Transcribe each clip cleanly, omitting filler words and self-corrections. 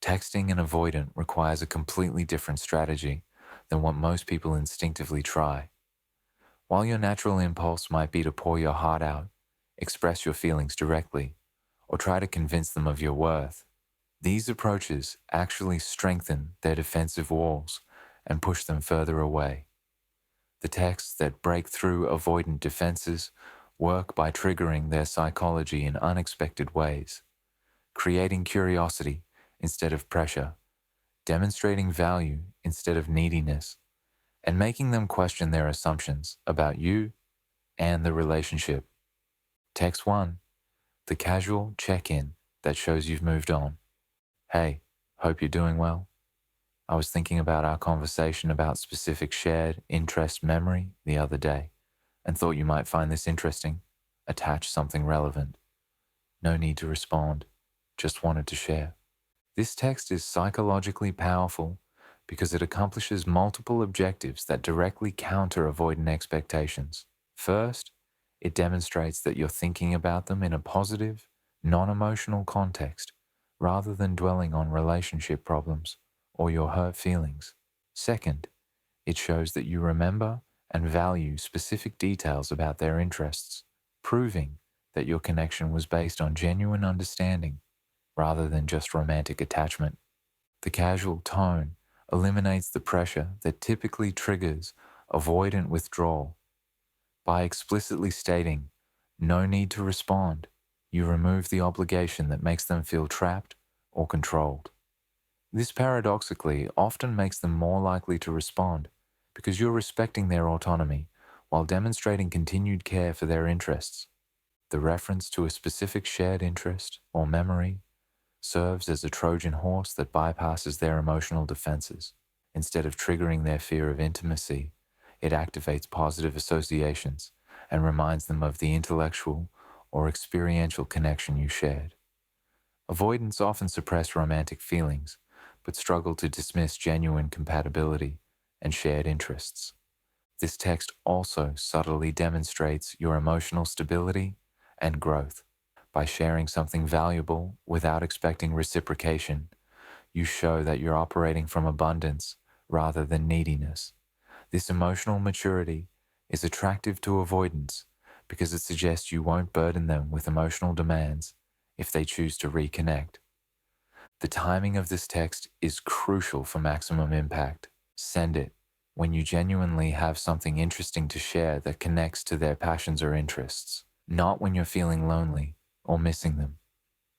Texting an avoidant requires a completely different strategy than what most people instinctively try. While your natural impulse might be to pour your heart out, express your feelings directly, or try to convince them of your worth, these approaches actually strengthen their defensive walls and push them further away. The texts that break through avoidant defenses work by triggering their psychology in unexpected ways, creating curiosity instead of pressure, demonstrating value instead of neediness, and making them question their assumptions about you and the relationship. Text 1, the casual check-in that shows you've moved on. Hey, hope you're doing well. I was thinking about our conversation about specific shared interest memory the other day and thought you might find this interesting. Attach something relevant. No need to respond. Just wanted to share. This text is psychologically powerful because it accomplishes multiple objectives that directly counter avoidant expectations. First, it demonstrates that you're thinking about them in a positive, non-emotional context rather than dwelling on relationship problems or your hurt feelings. Second, it shows that you remember and value specific details about their interests, proving that your connection was based on genuine understanding rather than just romantic attachment. The casual tone eliminates the pressure that typically triggers avoidant withdrawal. By explicitly stating, no need to respond, you remove the obligation that makes them feel trapped or controlled. This paradoxically often makes them more likely to respond because you're respecting their autonomy while demonstrating continued care for their interests. The reference to a specific shared interest or memory serves as a Trojan horse that bypasses their emotional defenses. Instead of triggering their fear of intimacy, it activates positive associations and reminds them of the intellectual or experiential connection you shared. Avoidants often suppress romantic feelings, but struggle to dismiss genuine compatibility and shared interests. This text also subtly demonstrates your emotional stability and growth. By sharing something valuable without expecting reciprocation, you show that you're operating from abundance rather than neediness. This emotional maturity is attractive to avoidants because it suggests you won't burden them with emotional demands if they choose to reconnect. The timing of this text is crucial for maximum impact. Send it when you genuinely have something interesting to share that connects to their passions or interests, not when you're feeling lonely or missing them.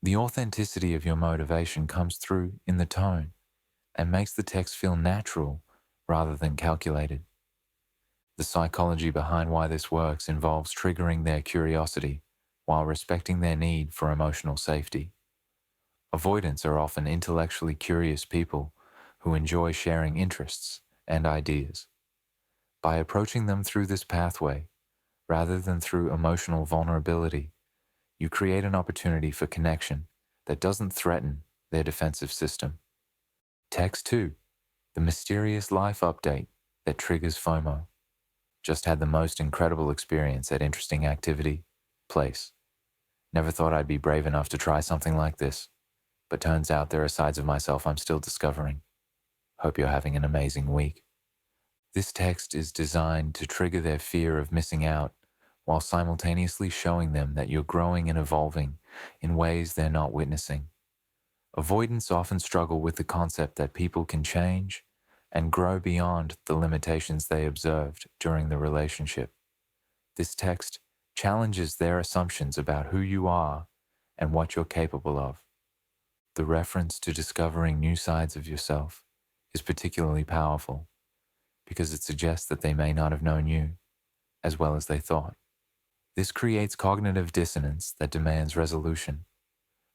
The authenticity of your motivation comes through in the tone and makes the text feel natural rather than calculated. The psychology behind why this works involves triggering their curiosity while respecting their need for emotional safety. Avoidants are often intellectually curious people who enjoy sharing interests and ideas. By approaching them through this pathway, rather than through emotional vulnerability, you create an opportunity for connection that doesn't threaten their defensive system. Text 2, the mysterious life update that triggers FOMO. Just had the most incredible experience at interesting activity, place. Never thought I'd be brave enough to try something like this, but turns out there are sides of myself I'm still discovering. Hope you're having an amazing week. This text is designed to trigger their fear of missing out while simultaneously showing them that you're growing and evolving in ways they're not witnessing. Avoidants often struggle with the concept that people can change and grow beyond the limitations they observed during the relationship. This text challenges their assumptions about who you are and what you're capable of. The reference to discovering new sides of yourself is particularly powerful because it suggests that they may not have known you as well as they thought. This creates cognitive dissonance that demands resolution.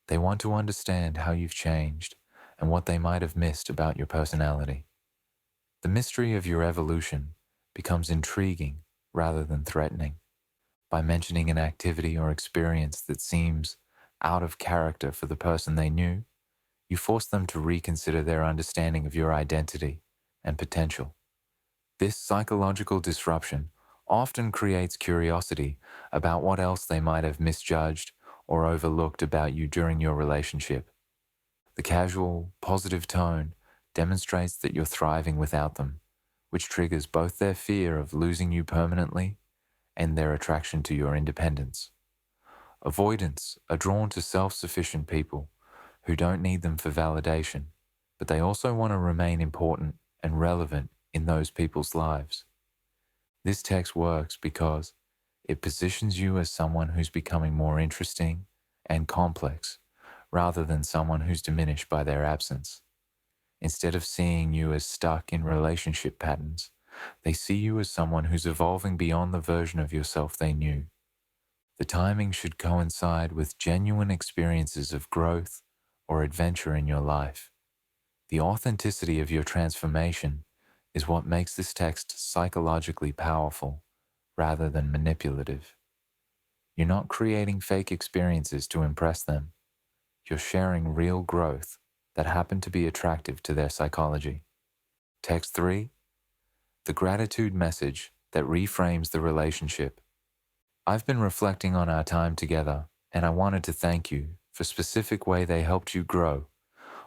They want to understand how you've changed and what they might have missed about your personality. The mystery of your evolution becomes intriguing rather than threatening. By mentioning an activity or experience that seems out of character for the person they knew, you force them to reconsider their understanding of your identity and potential. This psychological disruption often creates curiosity about what else they might have misjudged or overlooked about you during your relationship. The casual, positive tone demonstrates that you're thriving without them, which triggers both their fear of losing you permanently and their attraction to your independence. Avoidants are drawn to self-sufficient people who don't need them for validation, but they also want to remain important and relevant in those people's lives. This text works because it positions you as someone who's becoming more interesting and complex, rather than someone who's diminished by their absence. Instead of seeing you as stuck in relationship patterns, they see you as someone who's evolving beyond the version of yourself they knew. The timing should coincide with genuine experiences of growth or adventure in your life. The authenticity of your transformation is what makes this text psychologically powerful rather than manipulative. You're not creating fake experiences to impress them. You're sharing real growth that happen to be attractive to their psychology. Text 3. The gratitude message that reframes the relationship. I've been reflecting on our time together, and I wanted to thank you for specific way they helped you grow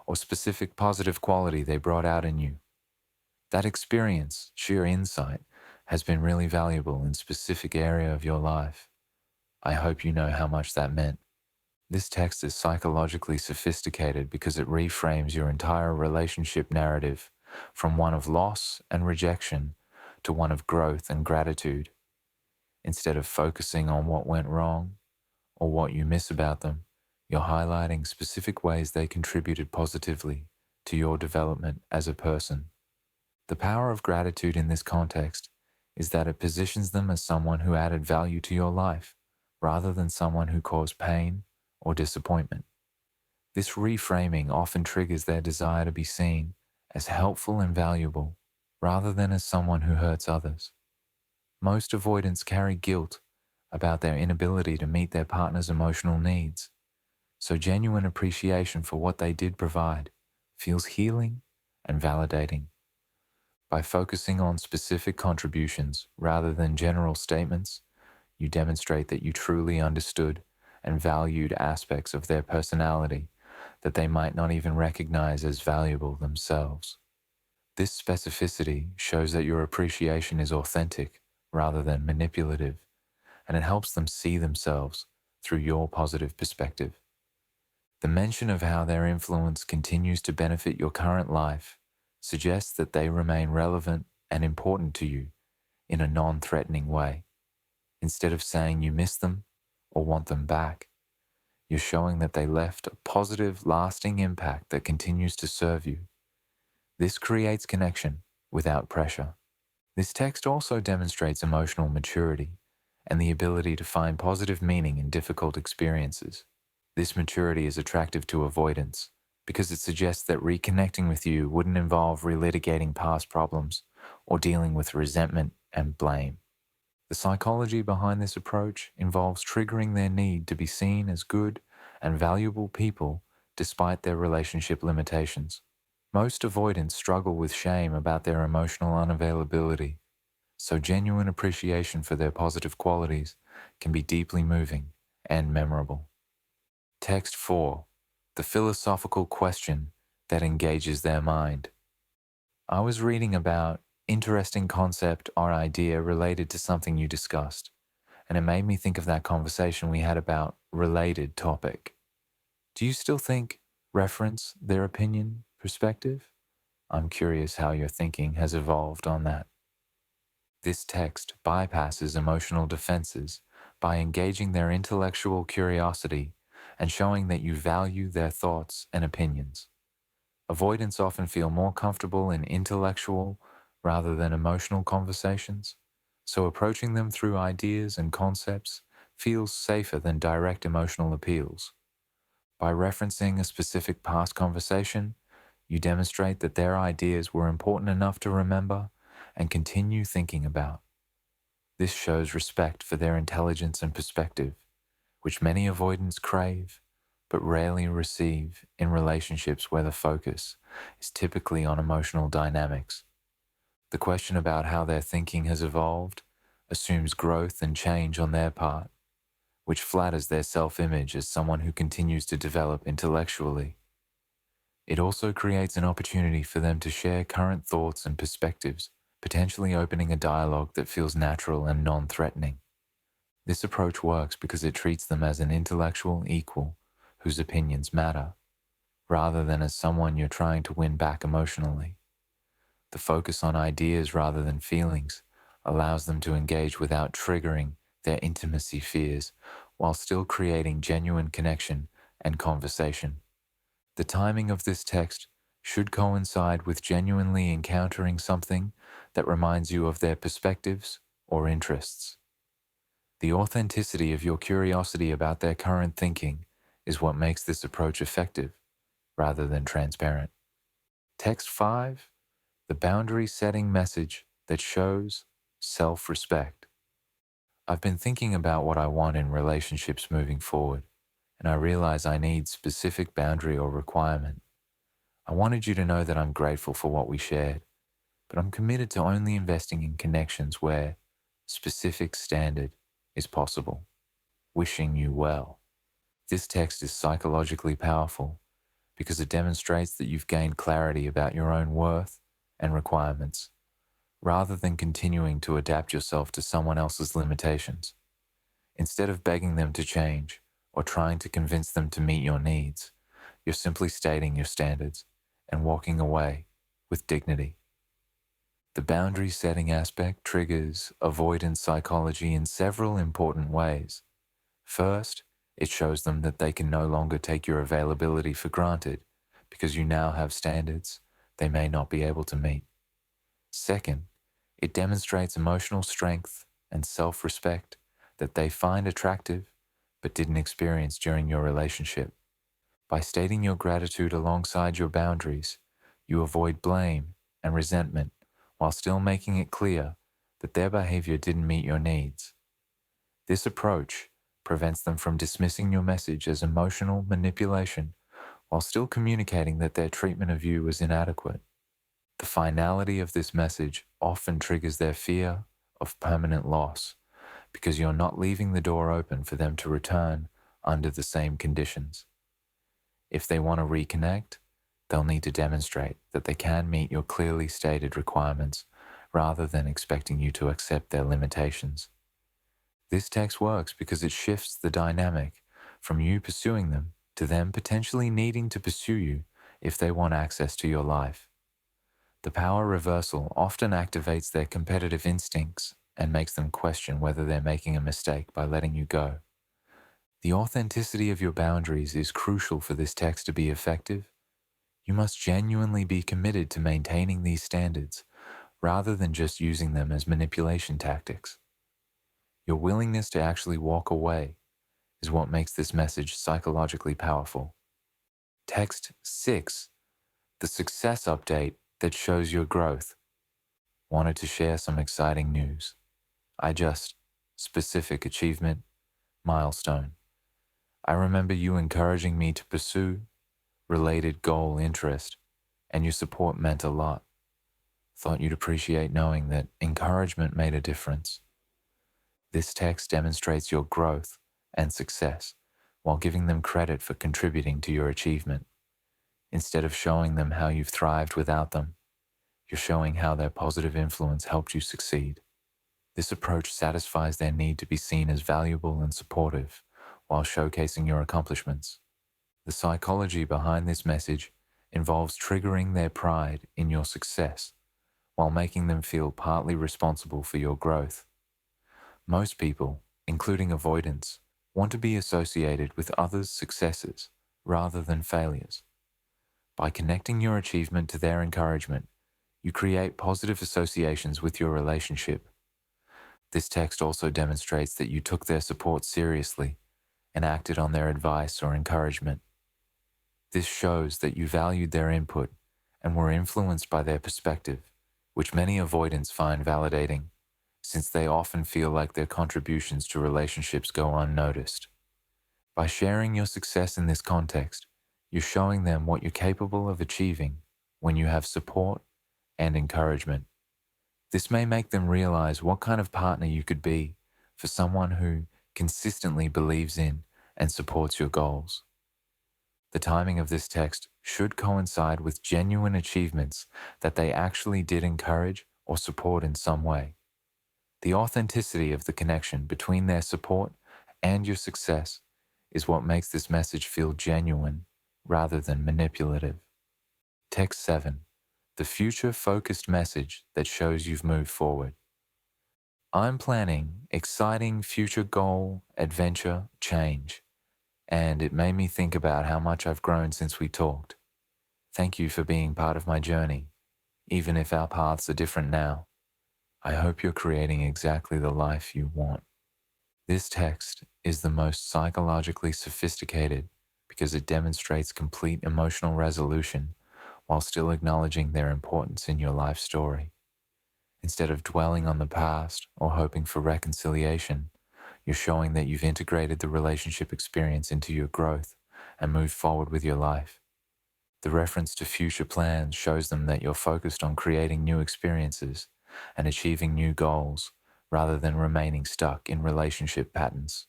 or specific positive quality they brought out in you. That experience, sheer insight, has been really valuable in specific area of your life. I hope you know how much that meant. This text is psychologically sophisticated because it reframes your entire relationship narrative from one of loss and rejection to one of growth and gratitude. Instead of focusing on what went wrong or what you miss about them, you're highlighting specific ways they contributed positively to your development as a person. The power of gratitude in this context is that it positions them as someone who added value to your life, rather than someone who caused pain or disappointment. This reframing often triggers their desire to be seen as helpful and valuable, rather than as someone who hurts others. Most avoidants carry guilt about their inability to meet their partner's emotional needs, so genuine appreciation for what they did provide feels healing and validating. By focusing on specific contributions rather than general statements, you demonstrate that you truly understood and valued aspects of their personality that they might not even recognize as valuable themselves. This specificity shows that your appreciation is authentic rather than manipulative, and it helps them see themselves through your positive perspective. The mention of how their influence continues to benefit your current life suggests that they remain relevant and important to you in a non-threatening way. Instead of saying you miss them or want them back, you're showing that they left a positive, lasting impact that continues to serve you. This creates connection without pressure. This text also demonstrates emotional maturity and the ability to find positive meaning in difficult experiences. This maturity is attractive to avoidance because it suggests that reconnecting with you wouldn't involve relitigating past problems or dealing with resentment and blame. The psychology behind this approach involves triggering their need to be seen as good and valuable people despite their relationship limitations. Most avoidants struggle with shame about their emotional unavailability, so genuine appreciation for their positive qualities can be deeply moving and memorable. Text 4. The philosophical question that engages their mind. I was reading about interesting concept or idea related to something you discussed, and it made me think of that conversation we had about related topic. Do you still think, reference, their opinion, perspective? I'm curious how your thinking has evolved on that. This text bypasses emotional defenses by engaging their intellectual curiosity and showing that you value their thoughts and opinions. Avoidants often feel more comfortable in intellectual rather than emotional conversations, so approaching them through ideas and concepts feels safer than direct emotional appeals. By referencing a specific past conversation, you demonstrate that their ideas were important enough to remember and continue thinking about. This shows respect for their intelligence and perspective, which many avoidants crave but rarely receive in relationships where the focus is typically on emotional dynamics. The question about how their thinking has evolved assumes growth and change on their part, which flatters their self-image as someone who continues to develop intellectually. It also creates an opportunity for them to share current thoughts and perspectives, potentially opening a dialogue that feels natural and non-threatening. This approach works because it treats them as an intellectual equal whose opinions matter, rather than as someone you're trying to win back emotionally. The focus on ideas rather than feelings allows them to engage without triggering their intimacy fears while still creating genuine connection and conversation. The timing of this text should coincide with genuinely encountering something that reminds you of their perspectives or interests. The authenticity of your curiosity about their current thinking is what makes this approach effective rather than transparent. Text 5, the boundary setting message that shows self-respect. I've been thinking about what I want in relationships moving forward, and I realize I need specific boundary or requirement. I wanted you to know that I'm grateful for what we shared, but I'm committed to only investing in connections where specific standard is possible. Wishing you well. This text is psychologically powerful because it demonstrates that you've gained clarity about your own worth and requirements, rather than continuing to adapt yourself to someone else's limitations. Instead of begging them to change or trying to convince them to meet your needs, you're simply stating your standards and walking away with dignity. The boundary setting aspect triggers avoidance psychology in several important ways. First, it shows them that they can no longer take your availability for granted because you now have standards they may not be able to meet. Second, it demonstrates emotional strength and self-respect that they find attractive but didn't experience during your relationship. By stating your gratitude alongside your boundaries, you avoid blame and resentment while still making it clear that their behavior didn't meet your needs. This approach prevents them from dismissing your message as emotional manipulation while still communicating that their treatment of you was inadequate. The finality of this message often triggers their fear of permanent loss because you're not leaving the door open for them to return under the same conditions. If they want to reconnect, they'll need to demonstrate that they can meet your clearly stated requirements rather than expecting you to accept their limitations. This text works because it shifts the dynamic from you pursuing them to them potentially needing to pursue you if they want access to your life. The power reversal often activates their competitive instincts and makes them question whether they're making a mistake by letting you go. The authenticity of your boundaries is crucial for this text to be effective. You must genuinely be committed to maintaining these standards rather than just using them as manipulation tactics. Your willingness to actually walk away is what makes this message psychologically powerful. Text 6, the success update that shows your growth. Wanted to share some exciting news. Specific achievement, milestone. I remember you encouraging me to pursue related goal interest, and your support meant a lot. Thought you'd appreciate knowing that encouragement made a difference. This text demonstrates your growth and success while giving them credit for contributing to your achievement. Instead of showing them how you've thrived without them, you're showing how their positive influence helped you succeed. This approach satisfies their need to be seen as valuable and supportive while showcasing your accomplishments. The psychology behind this message involves triggering their pride in your success while making them feel partly responsible for your growth. Most people, including avoidants, want to be associated with others' successes rather than failures. By connecting your achievement to their encouragement, you create positive associations with your relationship. This text also demonstrates that you took their support seriously and acted on their advice or encouragement. This shows that you valued their input and were influenced by their perspective, which many avoidants find validating, since they often feel like their contributions to relationships go unnoticed. By sharing your success in this context, you're showing them what you're capable of achieving when you have support and encouragement. This may make them realize what kind of partner you could be for someone who consistently believes in and supports your goals. The timing of this text should coincide with genuine achievements that they actually did encourage or support in some way. The authenticity of the connection between their support and your success is what makes this message feel genuine rather than manipulative. Text 7. The future-focused message that shows you've moved forward. I'm planning exciting future goal, adventure, change, and it made me think about how much I've grown since we talked. Thank you for being part of my journey, even if our paths are different now. I hope you're creating exactly the life you want. This text is the most psychologically sophisticated because it demonstrates complete emotional resolution while still acknowledging their importance in your life story. Instead of dwelling on the past or hoping for reconciliation, you're showing that you've integrated the relationship experience into your growth and moved forward with your life. The reference to future plans shows them that you're focused on creating new experiences and achieving new goals rather than remaining stuck in relationship patterns.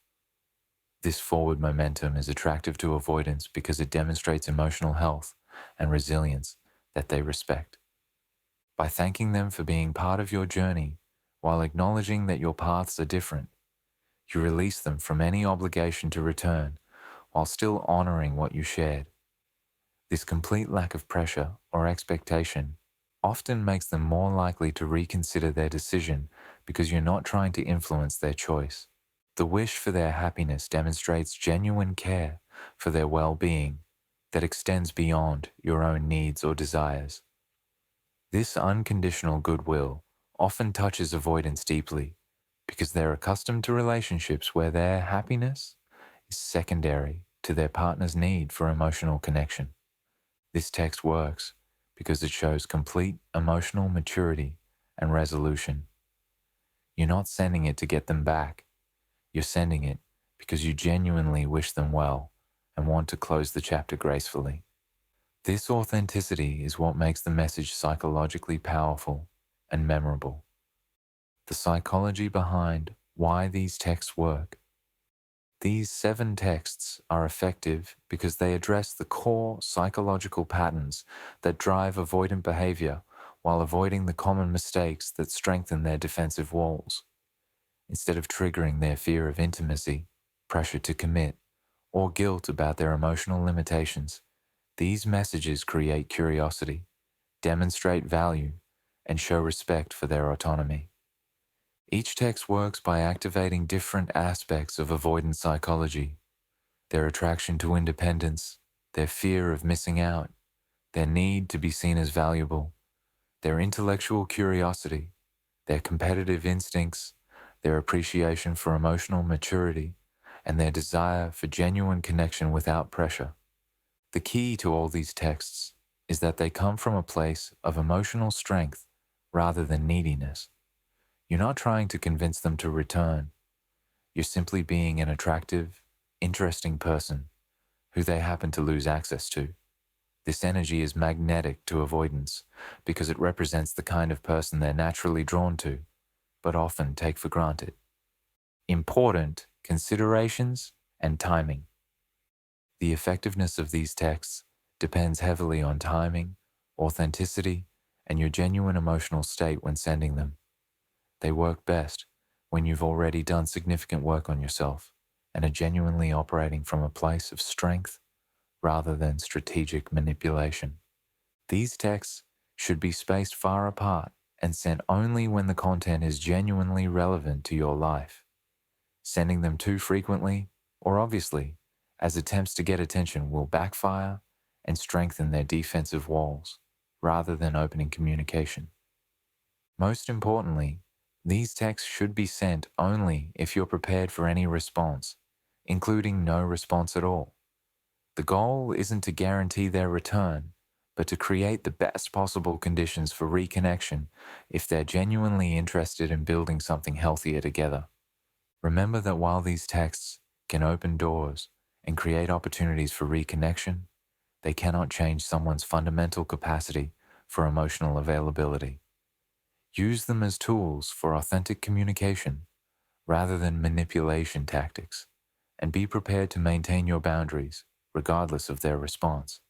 This forward momentum is attractive to avoidance because it demonstrates emotional health and resilience that they respect. By thanking them for being part of your journey while acknowledging that your paths are different, you release them from any obligation to return while still honoring what you shared. This complete lack of pressure or expectation often makes them more likely to reconsider their decision because you're not trying to influence their choice. The wish for their happiness demonstrates genuine care for their well-being that extends beyond your own needs or desires. This unconditional goodwill often touches avoidance deeply because they're accustomed to relationships where their happiness is secondary to their partner's need for emotional connection. This text works because it shows complete emotional maturity and resolution. You're not sending it to get them back. You're sending it because you genuinely wish them well and want to close the chapter gracefully. This authenticity is what makes the message psychologically powerful and memorable. The psychology behind why these texts work. These 7 texts are effective because they address the core psychological patterns that drive avoidant behavior while avoiding the common mistakes that strengthen their defensive walls. Instead of triggering their fear of intimacy, pressure to commit, or guilt about their emotional limitations, these messages create curiosity, demonstrate value, and show respect for their autonomy. Each text works by activating different aspects of avoidant psychology: their attraction to independence, their fear of missing out, their need to be seen as valuable, their intellectual curiosity, their competitive instincts, their appreciation for emotional maturity, and their desire for genuine connection without pressure. The key to all these texts is that they come from a place of emotional strength rather than neediness. You're not trying to convince them to return. You're simply being an attractive, interesting person who they happen to lose access to. This energy is magnetic to avoidance because it represents the kind of person they're naturally drawn to, but often take for granted. Important considerations and timing. The effectiveness of these texts depends heavily on timing, authenticity, and your genuine emotional state when sending them. They work best when you've already done significant work on yourself and are genuinely operating from a place of strength rather than strategic manipulation. These texts should be spaced far apart and sent only when the content is genuinely relevant to your life. Sending them too frequently or obviously as attempts to get attention will backfire and strengthen their defensive walls rather than opening communication. Most importantly, these texts should be sent only if you're prepared for any response, including no response at all. The goal isn't to guarantee their return, but to create the best possible conditions for reconnection if they're genuinely interested in building something healthier together. Remember that while these texts can open doors and create opportunities for reconnection, they cannot change someone's fundamental capacity for emotional availability. Use them as tools for authentic communication rather than manipulation tactics, and be prepared to maintain your boundaries regardless of their response.